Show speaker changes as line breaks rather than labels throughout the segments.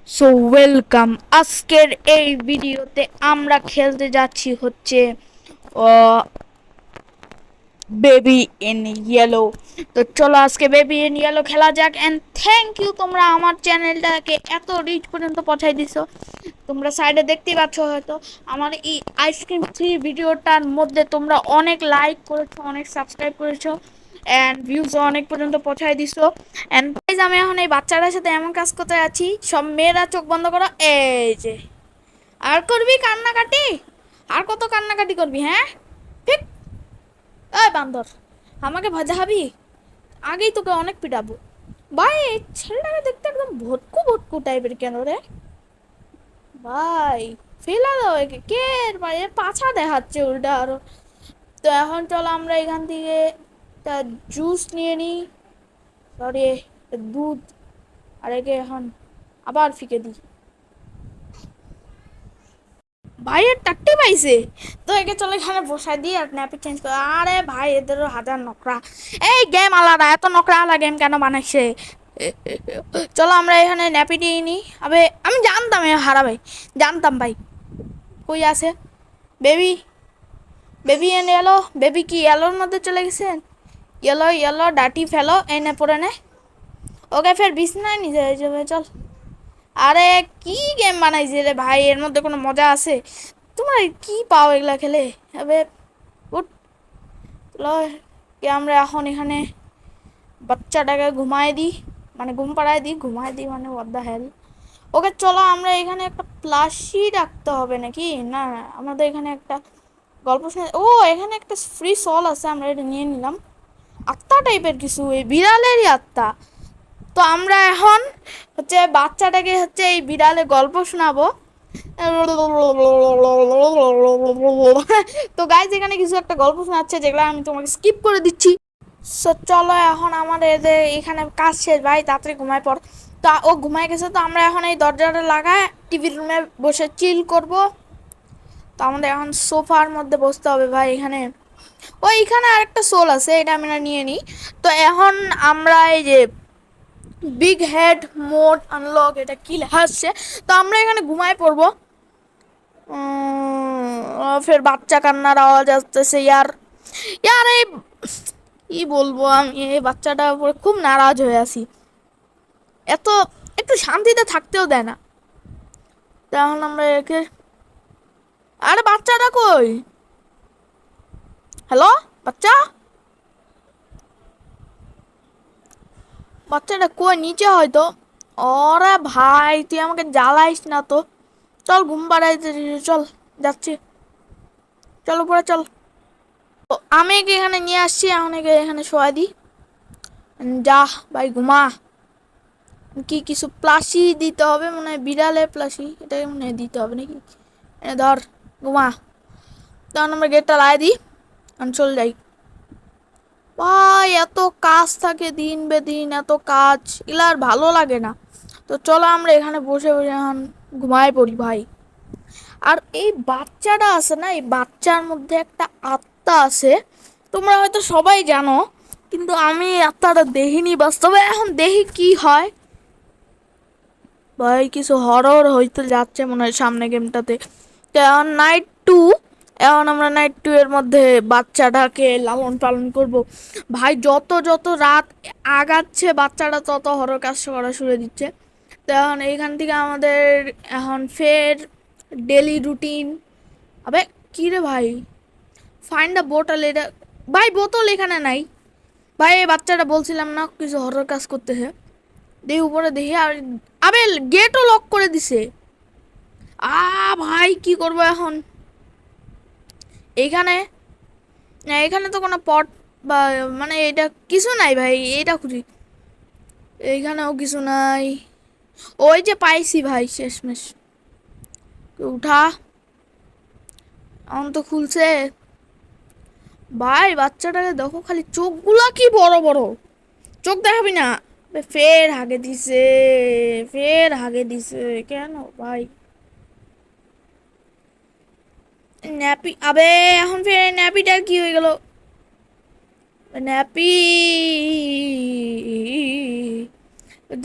So welcome. আজকের এই ভিডিওতে আমরা খেলতে যাচ্ছি হচ্ছে বেবি ইন ইয়েলো। তো চলো আজকে বেবি ইন ইয়েলো খেলা যাক। অ্যান্ড থ্যাংক ইউ, তোমরা আমার চ্যানেলটাকে এত রিচ পর্যন্ত পৌঁছাই দিছো। তোমরা সাইডে দেখতেই পাচ্ছ হয়তো আমার এই আইসক্রিম ফ্রি ভিডিওটার মধ্যে তোমরা অনেক লাইক করেছো, অনেক সাবস্ক্রাইব করেছো, অ্যান্ড ভিউজ অনেক পর্যন্ত পৌঁছাই দিছো। অ্যান্ড গাইজ, আমি এখন এই বাচ্চাটার সাথে এমন কাজ করতে যাচ্ছি, সব মেয়েরা চোখ বন্ধ করো। এই যে, আর করবি কান্নাকাটি? আর কত কান্নাকাটি করবি? হ্যাঁ, ঠিক। এই বান্দর, আমাকে ভাজা হবি? আগেই তোকে অনেক পিটাবো। ভাই, এই ছেলেটাকে দেখতে একদম ভটকু ভটকু টাইপের কেন রে ভাই? ফেলা দাও একে। কে ভাই? এর পাছা দেখাচ্ছে উল্টা আরো। তো এখন চলো আমরা এখান থেকে তা জুস নিয়ে নিই। সরি, দুধ। আর একে এখন আবার ফিকে দিই। ভাইয়ের টাকটি পাইছে। তো একে চলো এখানে বসাই দিই আর ন্যাপি চেঞ্জ করে। আরে ভাই, এদেরও হাজার নকরা। এই গেম আলাদা, এত নকরা আলাদা গেম কেন বানাইছে? চলো আমরা এখানে ন্যাপি দিয়ে নিই। আবে আমি জানতাম এ হারাবে, জানতাম ভাই। কই আছে বেবি? বেবি এন এলো। বেবি কি এলোর মধ্যে চলে গেছেন? ইয়েলো ইয়েলো ডাটি ফেলো এনে পড়ে নে। ওকে ফের বিছনায় নিয়ে যাবে, চল। আরে কি গেম বানাইছে রে ভাই, এর মধ্যে কোনো মজা আছে? তোমরা কি পাও এগুলা খেলে? আবে উঠ। ল, কে আমরা এখন এখানে বাচ্চাটাকে ঘুমায় দিই, মানে ঘুম পাড়ায় দিই, ঘুমায় দিই মানে হোয়াট দ্য হেল। ওকে চলো আমরা এখানে একটা প্লাসি রাখতে হবে নাকি? না না, আমাদের এখানে একটা গল্প শুনে। ও, এখানে একটা ফ্রি সল আছে, আমরা এটা নিয়ে নিলাম। আত্মা টাইপের কিছু, এই বিড়ালেরই আত্মা। তো আমরা এখন হচ্ছে বাচ্চাটাকে হচ্ছে এই বিড়ালে গল্প শোনাবো। তো গাইজ, এখানে কিছু একটা গল্প শোনাচ্ছে যেগুলো আমি তোমাকে স্কিপ করে দিচ্ছি। সো চলো এখন আমাদের এখানে কাজ শেষ ভাই, তাড়াতাড়ি ঘুমায় পড়। তা ও ঘুমায় গেছে, তো আমরা এখন এই দরজাটা লাগায় টিভি রুমে বসে চিল করব। তো আমাদের এখন সোফার মধ্যে বসতে হবে ভাই। এখানে ওইখানে আরেকটা সোল আছে, এটা আমরা নিয়ে নিই। তো এখন আমরা এই যে বিগ হেড মোড আনলক, এটা কি লেখা আসছে? তো আমরা এখানে ঘুমায় পড়বো। ফের বাচ্চা কান্নার আওয়াজ আসতেছে। ইয়ার ইয়ার এই কি বলবো, আমি এই বাচ্চাটার উপরে খুব নারাজ হয়ে আছি। এত একটু শান্তিতে থাকতেও দেয় না। তখন আমরা একে, আরে বাচ্চাটা কই? হ্যালো বাচ্চা, বাচ্চাটা কই? নিচে হয়তো। ওরে ভাই, তুই আমাকে জ্বালাইস না তো। চল ঘুম পাড়াইতে, চল যাচ্ছি। চল উপরে চল। তো আমি একে এখানে নিয়ে আসছি, এখন একে এখানে শোয়া দিই। যা ভাই ঘুমা। কি কিছু প্লাসি দিতে হবে মনে হয়, বিড়ালের প্লাসি, এটাই মনে হয় দিতে হবে নাকি? ধর, ঘুমা। তখন আমরা গেটটা লাই দিই, আমি চলে যাই। ভাই এত কাজ থাকে দিন বে দিন, এত কাজ, এগুলো আর ভালো লাগে না। তো চলো আমরা এখানে বসে বসে এখন ঘুমায় পড়ি ভাই। আর এই বাচ্চাটা আছে না, এই বাচ্চার মধ্যে একটা আত্মা আছে, তোমরা হয়তো সবাই জানো, কিন্তু আমি আত্মাটা দেখিনি বাস্তবে। এখন দেখি কি হয়। ভাই কিছু হরর হইতে যাচ্ছে মনে হয় সামনে গেমটাতে। তো এখন নাইট টু, এখন আমরা নাইট টু এর মধ্যে বাচ্চাটাকে লালন পালন করব। ভাই যত যত রাত আগাচ্ছে বাচ্চাটা তত হরর কাজ করা শুরু দিচ্ছে। তো এখন এইখান থেকে আমাদের এখন ফের ডেলি রুটিন। আবে কি রে ভাই, ফাইন্ড দ্য বোতল, এটা ভাই বোতল এখানে নাই। ভাই এই বাচ্চাটা বলছিলাম না কিছু হরর কাজ করতেছে। দেখি উপরে দেখি, আর আবে গেটও লক করে দিছে। ভাই কি করব এখন? এইখানে না, এখানে তো কোনো পট বা মানে এটা কিছু নাই ভাই, এটা খুঁজি। এইখানেও কিছু নাই। ওই যে পাইছি ভাই শেষমেশ। উঠা, এখন তো খুলছে। ভাই বাচ্চাটাকে দেখো খালি, চোখগুলা কি বড় বড়। চোখ দেখাবি না? ফের হাগে দিছে, ফের হাগে দিছে কেন ভাই? ন্যাপি, আবে এখন ফের ন্যাপিটা কি হয়ে গেল? ন্যাপি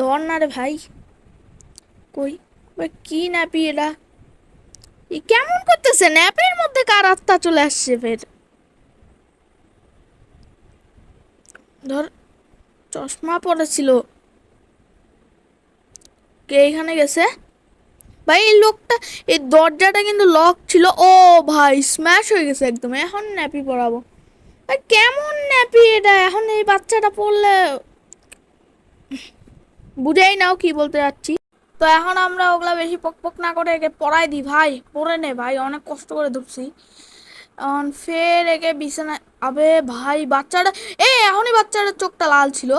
ধর না রে ভাই, কই? কি ন্যাপি এটা? কেমন করতেছে? ন্যাপের মধ্যে কার আত্মা চলে আসছে ফের? ধর, চশমা পড়েছিল। কে এখানে গেছে? ভাই এই লোকটা, এই দরজাটা কিন্তু লক ছিল। ও ভাই, স্ম্যাশ হয়ে গেছে একদম। এখন ন্যাপি পরাবো। ভাই কেমন ন্যাপি এটা? এখন এই বাচ্চাটা পড়লে বুঝেই নাও কি বলতে যাচ্ছি। তো এখন আমরা ওগুলা বেশি পক পক না করে একে পড়াই দিই। ভাই পড়ে নে ভাই, অনেক কষ্ট করে ধরছি। এখন ফের একে বিছানায়। আবে ভাই বাচ্চাটা, এখনই বাচ্চাটার চোখটা লাল ছিল।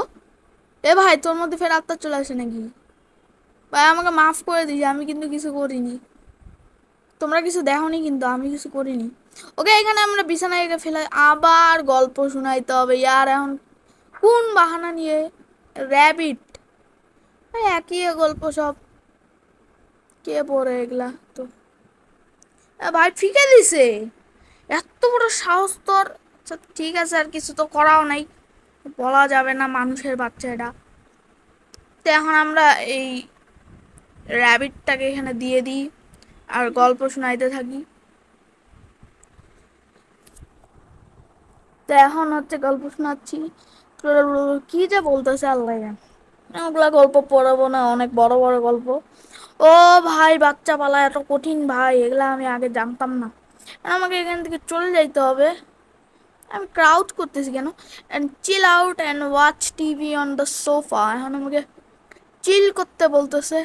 ভাই তোর মধ্যে ফের আত্মা চলে আসে নাকি? ভাই আমাকে মাফ করে দিস, আমি কিন্তু কিছু করিনি। তোমরা কিছু দেখোনি, কিন্তু আমি কিছু করিনি। ওকে এখানে আমরা বিছানায় একে ফেলে আবার গল্প শোনাইতে হবে ইয়ার। এখন কোন বাহানা নিয়ে? র্যাবিট, একই গল্প সব। কে পড়ে এগুলা তো? ভাই ফিকে দিছে, এত বড় সাহস তোর! আচ্ছা ঠিক আছে, আর কিছু তো করাও নাই, বলা যাবে না, মানুষের বাচ্চা এটা। তো এখন আমরা এই র্যাবিটটাকে এখানে দিয়ে দিই আর গল্প শোনাইতে থাকি। তো এখন হচ্ছে গল্প শোনাচ্ছি। কি যে বলতেছে আল্লাহ জানে। ওগুলা গল্প পড়াবো না, অনেক বড় বড় গল্প। ও ভাই বাচ্চা পালা এত কঠিন ভাই, এগুলা আমি আগে জানতাম না। আমাকে এখান থেকে চলে যাইতে হবে। আমি ক্রাউড করতেছি কেন? And chill out and watch TV on the sofa. এখন আমাকে চিল করতে বলতেছে।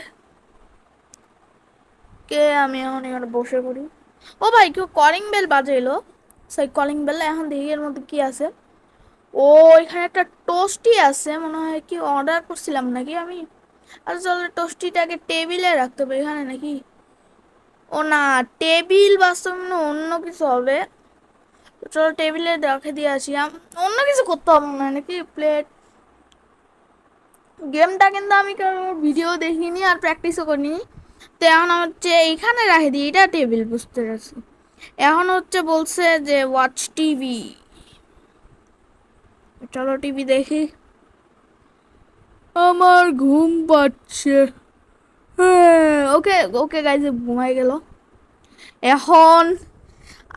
কে? আমি এখন এখানে বসে পড়ি। ও ভাই কেউ কলিং বেল বাজাইলো। সেই কলিং বেল, এখন দেখি এর মধ্যে কি আছে। ও এখানে একটা টোস্টি আছে, মনে হয় কি অর্ডার করছিলাম নাকি আমি। আচ্ছা চলো টোস্টিটাকে টেবিলে রাখতে হবে এখানে নাকি। ও না, টেবিল বাস্তব না, অন্য কিছু হবে। চলো টেবিলে রেখে দিয়ে আসি। অন্য কিছু করতে হবে না নাকি? প্লেট। গেমটা কিন্তু আমি কারো ভিডিও দেখিনি আর প্র্যাকটিসও করিনি। তো এখন হচ্ছে এইখানে রাখে দিই, এটা টেবিল, বুঝতে পারছি। এখন হচ্ছে বলছে যে ওয়াচ টিভি। চলো টিভি দেখি। আমার ঘুম পাচ্ছে। হ্যাঁ, ওকে ওকে গাইজ, ঘুমাই গেল। এখন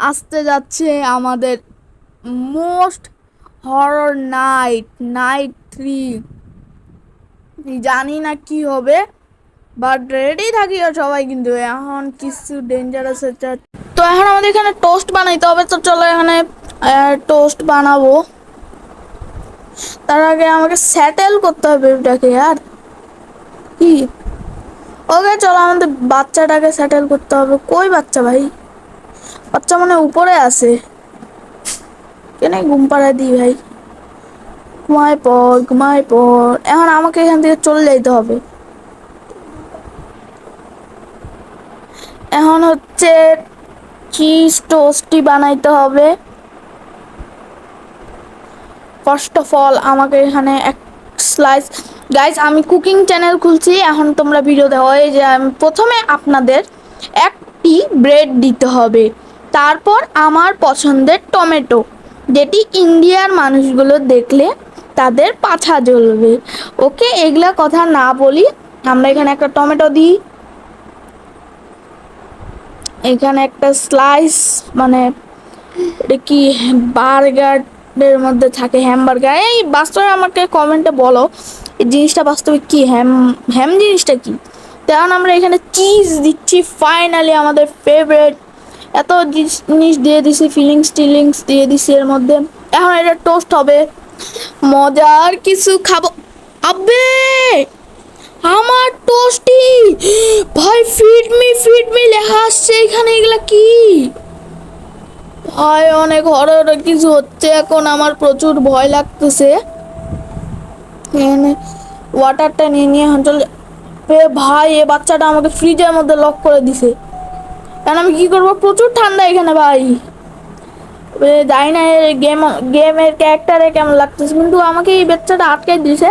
আসতে যাচ্ছে আমাদের মোস্ট হরর নাইট, নাইট 3। জানি না কি হবে, বাট রেডি থাকিও সবাই। কিন্তু এখন কিছু ডেঞ্জারাস হচ্ছে। তো এখন আমাদের এখানে টোস্ট বানাইতে হবে। তো চলো এখানে টোস্ট বানাবো। তার আগে আমাকে স্যাটেল করতে হবে ওটাকে আর কি। ওকে চলো আমাদের বাচ্চাটাকে স্যাটেল করতে হবে। কই বাচ্চা ভাই? বাচ্চা মানে উপরে আছে। কেন ঘুম পাড়ায় দিই ভাই? ঘুমায় পর, ঘুমায় পর। এখন আমাকে এখান থেকে চলে যাইতে হবে। এখন হচ্ছে চিজ টোস্টি বানাইতে হবে। ফার্স্ট অফ অল আমাকে এখানে এক স্লাইস। গাইজ আমি কুকিং চ্যানেল খুলছি, এখন তোমরা ভিডিও দেখো। এই যে আমি প্রথমে আপনাদের একটি ব্রেড দিতে হবে, তারপর আমার পছন্দের টমেটো, যেটি ইন্ডিয়ার মানুষগুলো দেখলে তাদের পাছা জ্বলবে। ওকে এগুলা কথা না বলি, আমরা এখানে একটা টমেটো দিই। এখানে একটা স্লাইস, মানে এটা কি বার্গারের মধ্যে থাকে? হ্যামবার্গার। এই বাস্তবে আমাকে কমেন্টে বলো এই জিনিসটা বাস্তবে কি, হ্যাম হ্যাম জিনিসটা কি। তেমন আমরা এখানে চিজ দিচ্ছি ফাইনালি, আমাদের ফেভারিট। এত জিনিস দিয়ে দিছি, ফিলিংস টিলিংস দিয়ে দিছি এর মধ্যে। এখন এটা টোস্ট হবে, মজার কিছু খাবো। আবে আমার টোস্টি ভাই, ফিড মি লেখা আসছে এখানে, এগুলা কি ভাই? অনেক হরর কিছু হচ্ছে এখন, আমার প্রচুর ভয় লাগতেছে। এখানে ওয়াটারটা নিয়ে নিয়ে চলে। ভাই এ বাচ্চাটা আমাকে ফ্রিজের মধ্যে লক করে দিছে। কারণ আমি কি করবো? প্রচুর ঠান্ডা এখানে ভাই। জানি না গেমের ক্যারেক্টারে কেমন লাগতেছে, কিন্তু আমাকে এই বাচ্চাটা আটকে দিছে।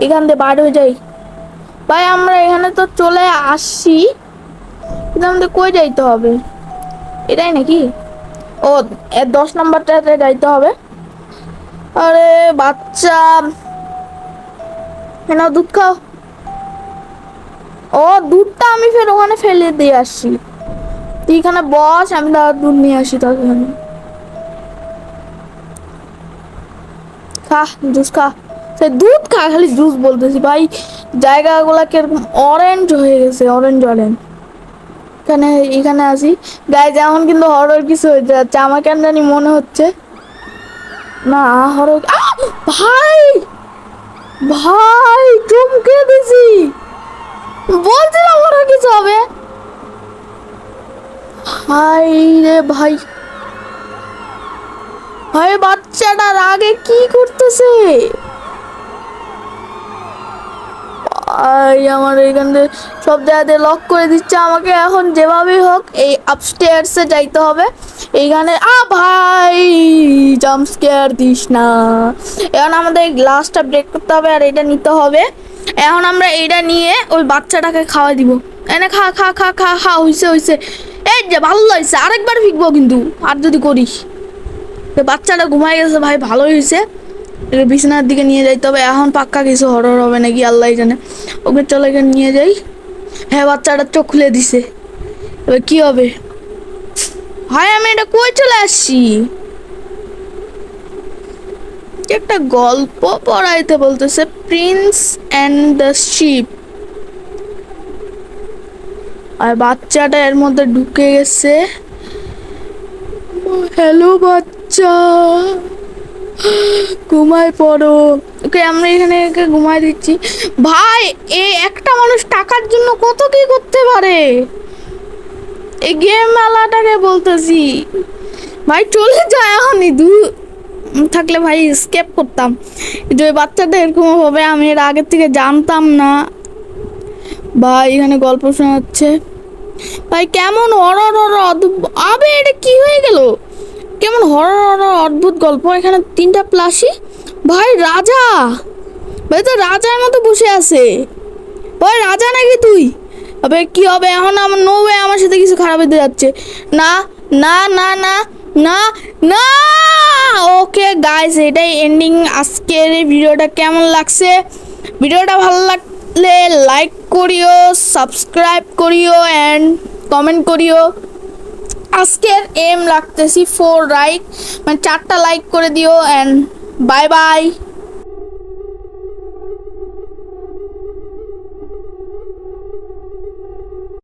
এখান থেকে বার হয়ে যাই ভাই। আমরা এখানে তো চলে আসছি, কিন্তু আমাদের কই যাইতে হবে? এটাই নাকি? ও 10 নম্বরটাতে যাইতে হবে। আরে বাচ্চা, দুধ খাও। ও দুধটা আমি ফের ওখানে ফেলে দিয়ে আসছি, তুই এখানে বস, আমি দুধ নিয়ে আসি তোর এখানে। খা জুস খা, সে দুধ খা, খালি জুস বলতেছি ভাই। জায়গাগুলো কিরকম অরেঞ্জ হয়ে গেছে, অরেঞ্জ অরেঞ্জ। এখানে এখানে আসি গায়ে, যেমন কিন্তু হরর কিছু হয়ে যাচ্ছে আমার কেন জানি মনে হচ্ছে। না হরর, ভাই ভাই চমকে দিছি, বলছিলাম হরর কিছু হবে। হাই রে ভাই, ভাই বাচ্চাটার আগে কি করতেছে? আমার এইখানে সব জায়গাতে লক করে দিচ্ছে আমাকে, এখন যেভাবেই হোক এই আপস্টেয়ার্সে যাইতে হবে। এইখানে ভাই জাম্প স্কেয়ার দিস না। এখন আমাদের এই গ্লাসটা ব্রেক করতে হবে আর এটা নিতে হবে। এখন আমরা এইটা নিয়ে ওই বাচ্চাটাকে খাওয়া দিব। এনে খা খা খা খা খা, হইছে হইছে, এই যে ভালো হয়েছে, আরেকবার ফিকবো কিন্তু আর যদি করিস। বাচ্চাটা ঘুমাই গেছে ভাই, ভালোই হয়েছে। বিছানার দিকে নিয়ে যাইতে হবে, এখন পাক্কা কিছু হরর হবে নাকি আল্লাহ জানে। ওকে চলে এখানে নিয়ে যাই। হ্যাঁ বাচ্চাটা চোখ খুলে দিছে, এবার কি হবে? ভাই আমি এটা কই চলে আসছি? একটা গল্প পড়াইতে বলতেছে, প্রিন্স অ্যান্ড দ্য শিপ। আর বাচ্চাটা এর মধ্যে ঢুকে গেছে। হ্যালো বাচ্চা, ঘুমায় পড়ো। ওকে আমরা এখানে ঘুমায় দিচ্ছি। ভাই এই একটা মানুষ টাকার জন্য কত কি করতে পারে, এই গেম মেলাটাকে বলতেছি। ভাই চলে যায় এখনই, থাকলে ভাই স্কেপ করতাম। যে বাচ্চাটা এরকম হবে আমি এর আগের থেকে জানতাম না। ভাই এখানে গল্প শোনাচ্ছে, ভাই কেমন হরর আবে এটা কি হয়ে গেল? কেমন হরর অদ্ভুত গল্প। এখানে 3টা প্লাসি, ভাই রাজা, ভাই তো রাজার মতো বসে আছে। ওই রাজা নাকি তুই? আবে কি হবে এখন? আমার নো ওয়ে আমার সাথে কিছু খারাপ হতে যাচ্ছে। না না না না না না। ওকে গাইস, এটাই এন্ডিং আজকের এই ভিডিওটা। কেমন লাগছে ভিডিওটা? ভালো লাগলে লাইক করিও, সাবস্ক্রাইব করিও অ্যান্ড কমেন্ট করিও। আজকের এম রাখতেছি 4 লাইক, মানে 4টা লাইক করে দিও অ্যান্ড বাই বাই।